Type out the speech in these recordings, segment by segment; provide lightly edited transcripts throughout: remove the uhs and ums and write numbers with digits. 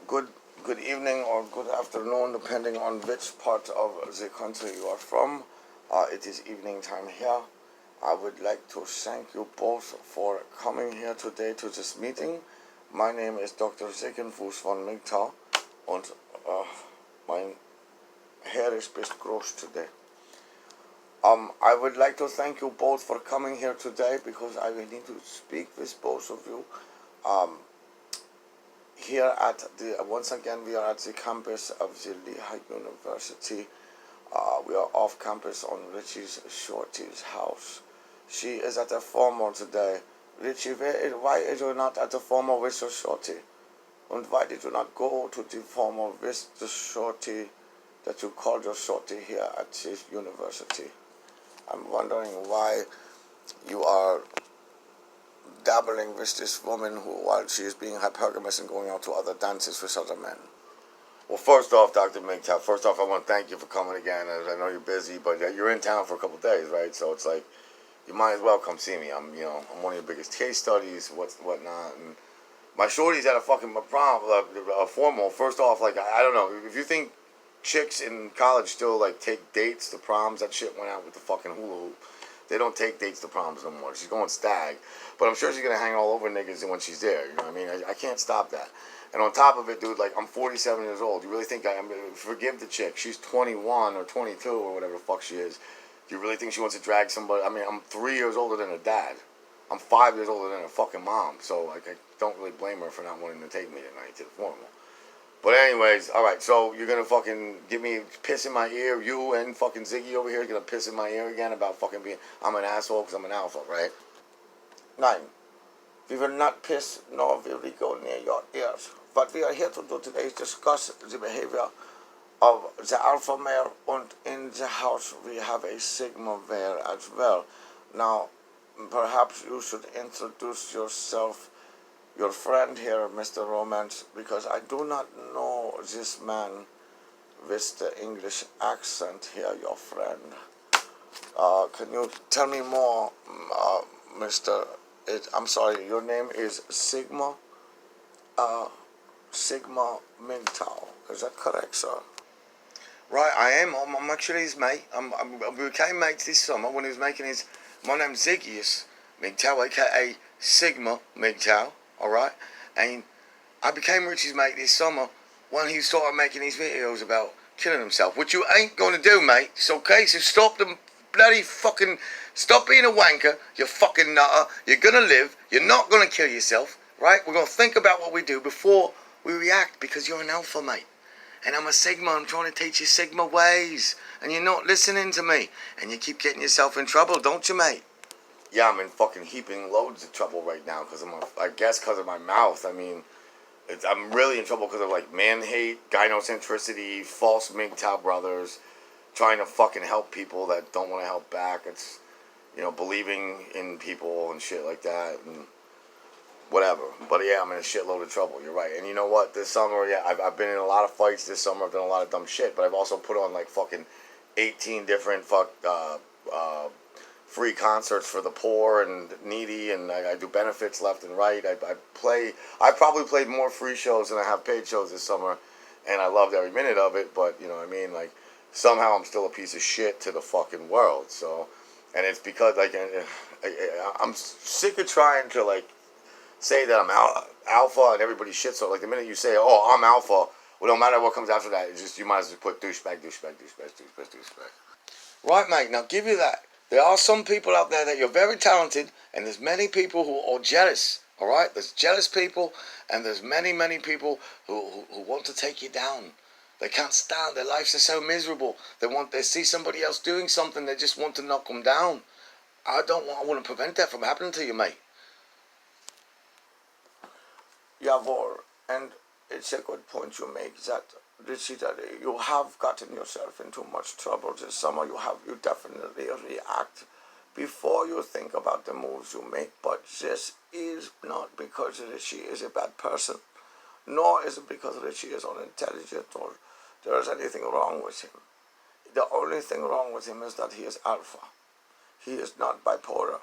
Good evening or good afternoon, depending on which part of the country you are from. It is evening time here. I would like to thank you both for coming here today to this meeting. My name is Dr. Zigenfuss von Mgtow, and my hair is best gross today. I would like to thank you both for coming here today because I will need to speak with both of you. Here at once again, we are at the campus of the Lehigh University. We are off campus on Richie's Shorty's house. She is at the formal today. Richie, why is you not at the formal with your shorty? And why did you not go to the formal with the shorty that you called your shorty here at the university? I'm wondering why you are dabbling with this woman while she is being hypergamous and going out to other dances with other men. Well, first off, Dr. Mgtow, I want to thank you for coming again. I know you're busy, but you're in town for a couple of days, right? So it's like, you might as well come see me. I'm one of your biggest case studies, whatnot. And my shorty's at a fucking prom, formal. First off, like, I don't know. If you think chicks in college still, like, take dates to proms, that shit went out with the fucking hula hoop. They don't take dates to proms no more. She's going stag. But I'm sure she's going to hang all over niggas when she's there. You know what I mean? I can't stop that. And on top of it, dude, like, I'm 47 years old. You really think I'm going to forgive the chick? She's 21 or 22 or whatever the fuck she is. Do you really think she wants to drag somebody? I mean, I'm 3 years older than her dad. I'm 5 years older than her fucking mom. So, like, I don't really blame her for not wanting to take me tonight to the formal. But anyways, alright, so you're gonna fucking give me piss in my ear, you and fucking Ziggy over here are gonna piss in my ear again about fucking being, I'm an asshole because I'm an alpha, right? 9. We will not piss, nor will we go near your ears. What we are here to do today is discuss the behavior of the alpha male, and in the house we have a sigma male as well. Now, perhaps you should introduce yourself, your friend here, Mr. Romance, because I do not know this man with the English accent here, your friend. Can you tell me more, Mr. I'm sorry, your name is Sigma Mgtow. Is that correct, sir? Right, I am. I'm actually his mate. We became mates this summer when he was making his... My name's Ziggious Mgtow, a.k.a. Sigma Mgtow. Alright? And I became Richie's mate this summer when he started making these videos about killing himself, which you ain't gonna do, mate. It's okay, so stop the bloody fucking... Stop being a wanker, you fucking nutter. You're gonna live. You're not gonna kill yourself, right? We're gonna think about what we do before we react, because you're an alpha, mate. And I'm a Sigma. I'm trying to teach you Sigma ways. And you're not listening to me. And you keep getting yourself in trouble, don't you, mate? Yeah, I'm in fucking heaping loads of trouble right now because I guess because of my mouth. I mean, I'm really in trouble because of, like, man hate, gynocentricity, false Mgtow brothers, trying to fucking help people that don't want to help back. It's, believing in people and shit like that and whatever. But yeah, I'm in a shitload of trouble. You're right. And you know what? This summer, yeah, I've been in a lot of fights this summer. I've done a lot of dumb shit. But I've also put on, like, fucking 18 different free concerts for the poor and needy, and I do benefits left and right. I probably played more free shows than I have paid shows this summer, and I loved every minute of it, but, you know what I mean, like, somehow I'm still a piece of shit to the fucking world, so, and it's because, like, I'm sick of trying to, like, say that I'm alpha and everybody shits, so, like, the minute you say, oh, I'm alpha, well, no matter what comes after that, it's just, you might as well put douchebag. Right, mate, now give you that. There are some people out there that you're very talented, and there's many people who are jealous, all right? There's jealous people, and there's many people who want to take you down. They can't stand, their lives are so miserable. They see somebody else doing something, they just want to knock them down. I want to prevent that from happening to you, mate. Jawohl, and it's a good point you make that, Richie, that you have gotten yourself into much trouble this summer. You definitely react before you think about the moves you make, but this is not because Richie is a bad person, nor is it because Richie is unintelligent or there is anything wrong with him. The only thing wrong with him is that he is alpha. He is not bipolar.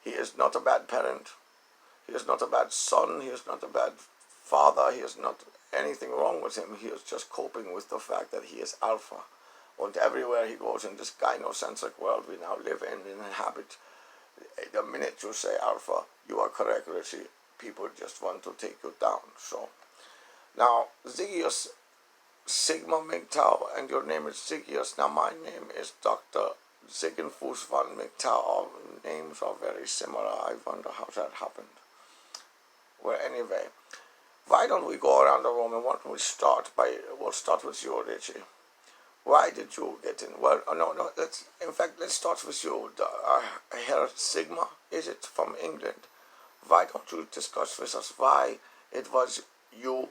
He is not a bad parent. He is not a bad son. He is not a bad father. He is not anything wrong with him. He is just coping with the fact that he is alpha. And everywhere he goes in this gynocentric world we now live in and inhabit, the minute you say alpha, you are correct, Richie. People just want to take you down. So now, Ziggious, Sigma Mgtow, and your name is Ziggious. Now my name is Dr. Zigenfuss von Mgtow. Our names are very similar. I wonder how that happened. Well, anyway, why don't we go around the room and why don't we start by, we'll start with you, Richie. Why did you get in? Well, no, let's start with you. Herr Sigma, is it, from England? Why don't you discuss with us why it was you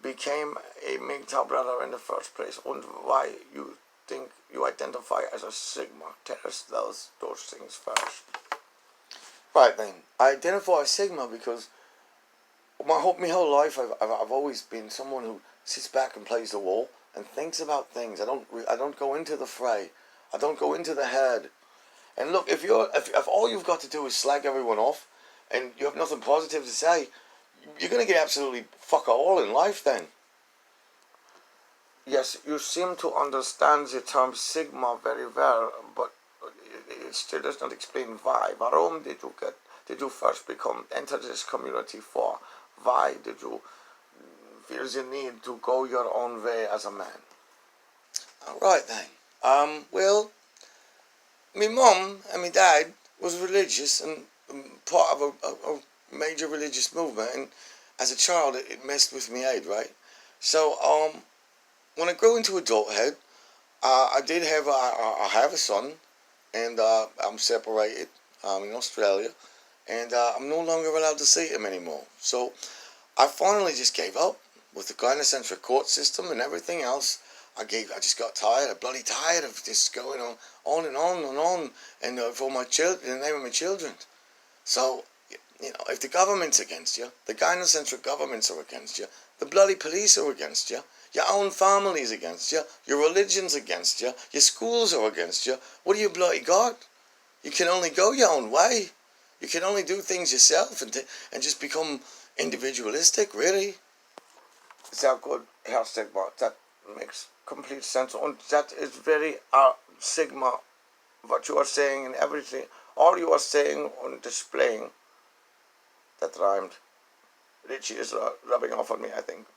became a Mgtow brother in the first place, and why you think you identify as a Sigma? Tell us those things first. Right then, I identify as Sigma because my whole life I've always been someone who sits back and plays the wall and thinks about things. I don't go into the fray. I don't go into the head. And look, if all you've got to do is slag everyone off, and you have nothing positive to say, you're gonna get absolutely fuck all in life then. Yes, you seem to understand the term Sigma very well, but it still does not explain why. Warum did you first enter this community for? Why did you feel the need to go your own way as a man? Alright then. Well, my mum and my dad was religious and part of a major religious movement, and as a child it messed with me head, right? So when I grew into adulthood, I have a son, and I'm separated. I'm in Australia, and I'm no longer allowed to see him anymore. So I finally just gave up with the gynocentric court system and everything else. I just got tired. I'm bloody tired of this going on and on and on, and for my children, in the name of my children. So, if the government's against you, the gynocentric governments are against you, the bloody police are against you, your own family's against you, your religion's against you, your schools are against you, what do you bloody got? You can only go your own way. You can only do things yourself and just become individualistic, really. Sehr good, Herr Sigma. That makes complete sense. And that is very Sigma, what you are saying and everything. All you are saying and displaying, that rhymed. Richie is rubbing off on me, I think.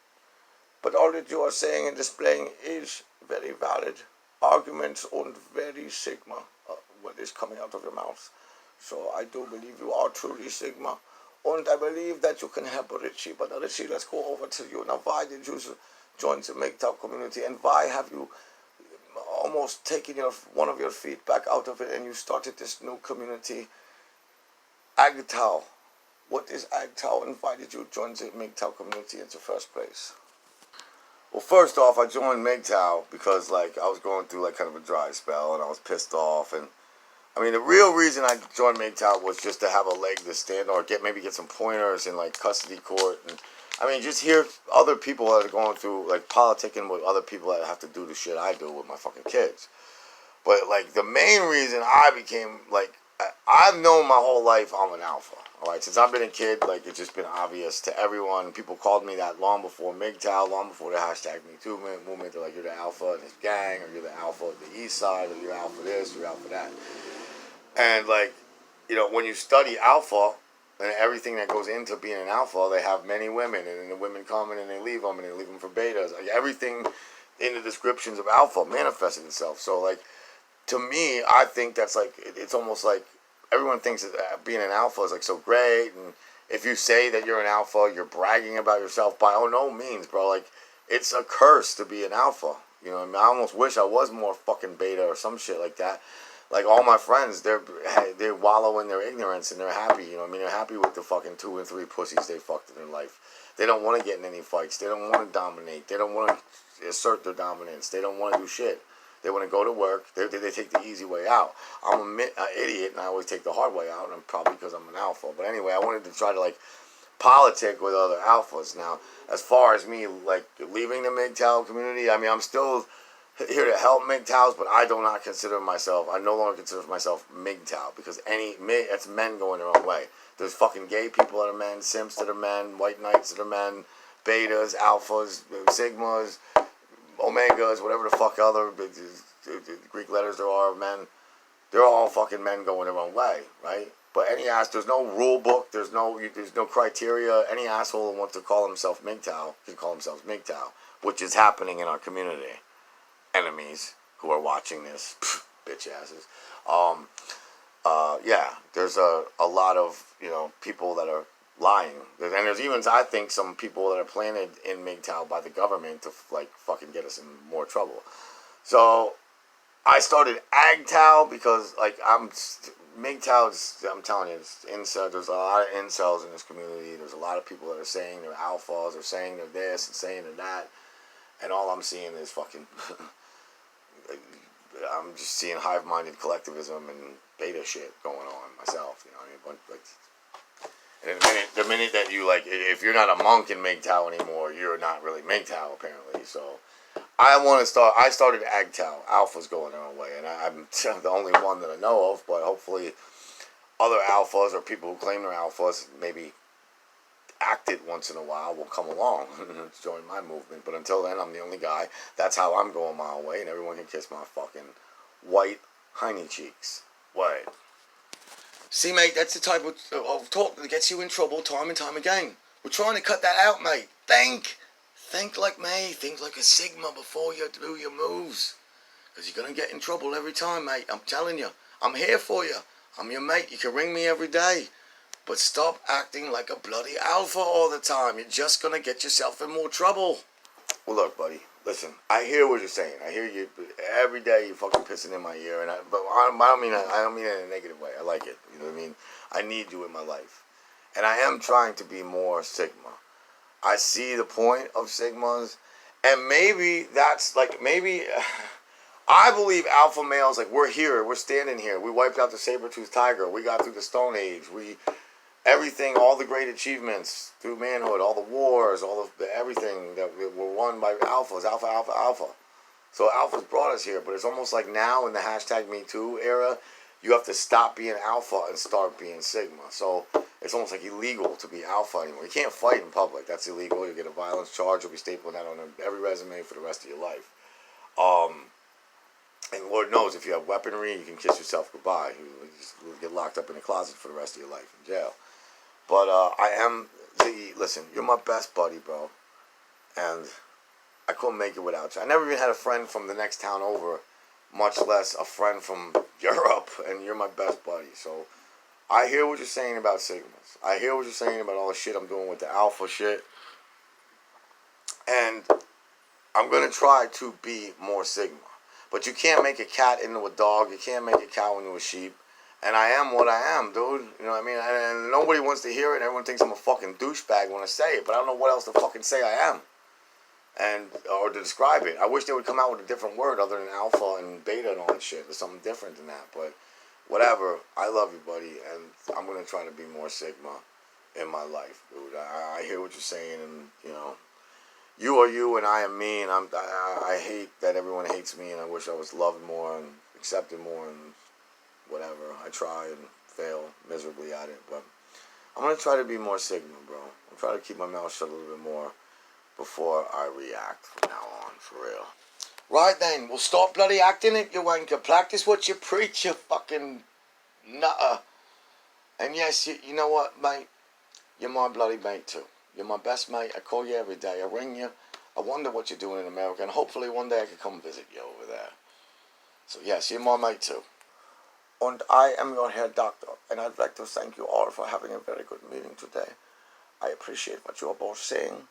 But all that you are saying and displaying is very valid arguments and very Sigma, what is coming out of your mouth. So I do believe you are truly Sigma. And I believe that you can help Richie. But Richie, let's go over to you. Now, why did you join the Mgtow community, and why have you almost taken one of your feet back out of it and you started this new community, Mgtow? What is Mgtow, and why did you join the Mgtow community in the first place? Well, first off, I joined Mgtow because, I was going through, kind of a dry spell, and I was pissed off, and the real reason I joined Mgtow was just to have a leg to stand on, or maybe get some pointers in, custody court, and, just hear other people that are going through, politicking with other people that have to do the shit I do with my fucking kids. But, the main reason I became, I've known my whole life I'm an alpha, alright? Since I've been a kid, it's just been obvious to everyone. People called me that long before Mgtow, long before the hashtag Mgtow movement. They're like, you're the alpha in this gang, or you're the alpha of the east side, or you're alpha this, you're alpha that. And, when you study alpha and everything that goes into being an alpha, they have many women, and then the women come in and they leave them for betas. Everything in the descriptions of alpha manifested itself. So, to me, I think that's, it's almost like everyone thinks that being an alpha is, so great, and if you say that you're an alpha, you're bragging about yourself. By no means, bro. It's a curse to be an alpha. You know what I mean? I almost wish I was more fucking beta or some shit like that. All my friends, they wallow in their ignorance and they're happy, you know what I mean? They're happy with the fucking 2 and 3 pussies they fucked in their life. They don't want to get in any fights. They don't want to dominate. They don't want to assert their dominance. They don't want to do shit. They want to go to work. They take the easy way out. I'm an idiot, and I always take the hard way out, and probably because I'm an alpha. But anyway, I wanted to try to, politic with other alphas. Now, as far as me, leaving the Mgtow community, I'm still here to help Mgtows, but I do not consider myself, I no longer consider myself Mgtow, because it's men going their own way. There's fucking gay people that are men, simps that are men, white knights that are men, betas, alphas, sigmas, omegas, whatever the fuck other Greek letters there are of men. They're all fucking men going their own way, right? But there's no rule book, there's no criteria. Any asshole who wants to call himself Mgtow can call themselves Mgtow, which is happening in our community. Enemies who are watching this, bitch asses. Yeah, there's a lot of people that are lying, and there's even, I think, some people that are planted in Mgtow by the government to like fucking get us in more trouble. So I started Agtow because like Mgtow's, I'm telling you, it's incel. There's a lot of incels in this community. There's a lot of people that are saying they're alphas, they're saying they're this and saying they're that, and all I'm seeing is fucking. I'm just seeing hive-minded collectivism and beta shit going on myself. You know what I mean? But and the minute that you like, if you're not a monk in Mgtow anymore, you're not really Mgtow apparently. So I started Agtow. Alpha's going their own way, and I'm the only one that I know of. But hopefully, other alphas or people who claim they're alphas, maybe act it once in a while, will come along and join my movement. But until then, I'm the only guy. That's how I'm going my way, and everyone can kiss my fucking white hiney cheeks. What? See, mate, that's the type of talk that gets you in trouble time and time again. We're trying to cut that out, mate. Think like me. Think like a Sigma before you do your moves. Because you're going to get in trouble every time, mate. I'm telling you. I'm here for you. I'm your mate. You can ring me every day. But stop acting like a bloody alpha all the time. You're just going to get yourself in more trouble. Well, look, buddy. Listen, I hear what you're saying. I hear you every day. You're fucking pissing in my ear, but I don't mean it in a negative way. I like it. You know what I mean? I need you in my life, and I am trying to be more Sigma. I see the point of Sigmas, and maybe that's like I believe alpha males, like we're here, we're standing here. We wiped out the saber-toothed tiger. We got through the Stone Age. Everything, all the great achievements through manhood, all the wars, everything that were won by alphas, alpha. So alphas brought us here, but it's almost like now in the hashtag #MeToo era, you have to stop being alpha and start being Sigma. So it's almost like illegal to be alpha anymore. You can't fight in public. That's illegal. You get a violence charge. You'll be stapling that on every resume for the rest of your life. And Lord knows, if you have weaponry, you can kiss yourself goodbye. You just get locked up in a closet for the rest of your life in jail. But I am Ziggy. Listen, you're my best buddy, bro, and I couldn't make it without you. I never even had a friend from the next town over, much less a friend from Europe, and you're my best buddy. So I hear what you're saying about Sigmas. I hear what you're saying about all the shit I'm doing with the alpha shit, and I'm gonna try to be more Sigma. But you can't make a cat into a dog. You can't make a cow into a sheep. And I am what I am, dude. You know what I mean? And nobody wants to hear it. Everyone thinks I'm a fucking douchebag when I say it. But I don't know what else to fucking say I am. Or to describe it. I wish they would come out with a different word other than alpha and beta and all that shit. There's something different than that. But whatever. I love you, buddy. And I'm going to try to be more Sigma in my life, dude. I hear what you're saying. And, you are you and I am me. And I hate that everyone hates me. And I wish I was loved more and accepted more and whatever. I try and fail miserably at it, but I'm going to try to be more Sigma, bro. I'm trying to keep my mouth shut a little bit more before I react from now on, for real. Right then, well, stop bloody acting it, you wanker. Practice what you preach, you fucking nutter. And yes, you know what, mate? You're my bloody mate, too. You're my best mate. I call you every day. I ring you. I wonder what you're doing in America, and hopefully one day I can come visit you over there. So yes, you're my mate, too. And I am your hair doctor, and I'd like to thank you all for having a very good meeting today. I appreciate what you are both saying,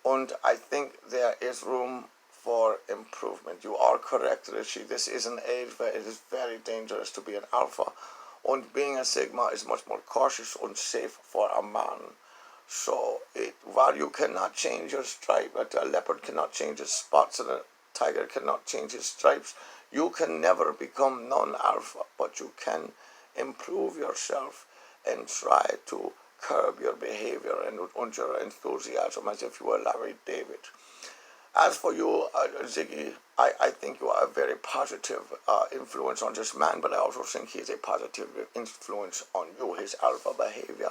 and I think there is room for improvement. You are correct, Richie. This is an age where it is very dangerous to be an alpha, and being a Sigma is much more cautious and safe for a man. So, while you cannot change your stripe, a leopard cannot change his spots, and a tiger cannot change his stripes, you can never become non-alpha, but you can improve yourself and try to curb your behavior and your enthusiasm as if you were Larry David. As for you, Ziggy, I think you are a very positive influence on this man, but I also think he is a positive influence on you, his alpha behavior.